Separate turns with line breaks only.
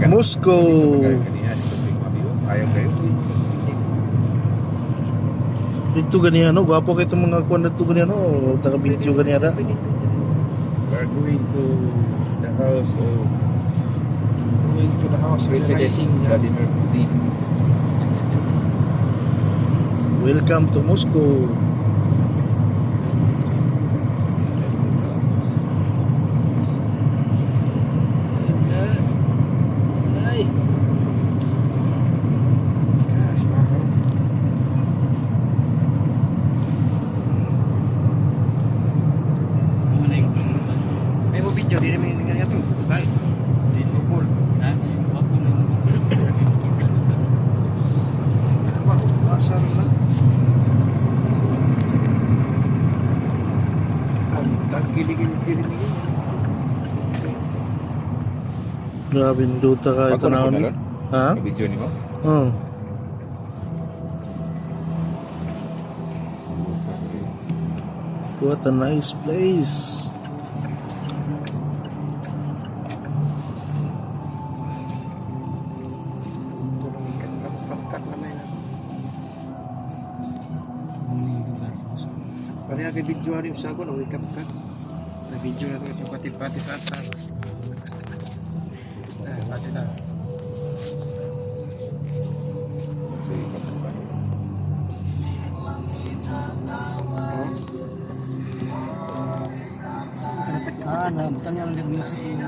Moscow.
Ayaw kayo.
Dito ganyan, no? Gwapo kayo itong mga kuwan na ito ganyan, no? Taga-video ganyan, da?
We're going to the house of President Vladimir Putin.
Welcome to Moscow.
May mo video di namin nga to. Bye. Dito po. Ha? Wag ko na. Asa na? Ang tagkiligin-kiligin.
Grabe, duta ka ito na. Ha?
Video ni mo?
Oh. What a nice place.
Pareha kay video ari usa ko na wake up ka. Na video na to pati-pati sa atas. Pati na. Na butan yang music ini.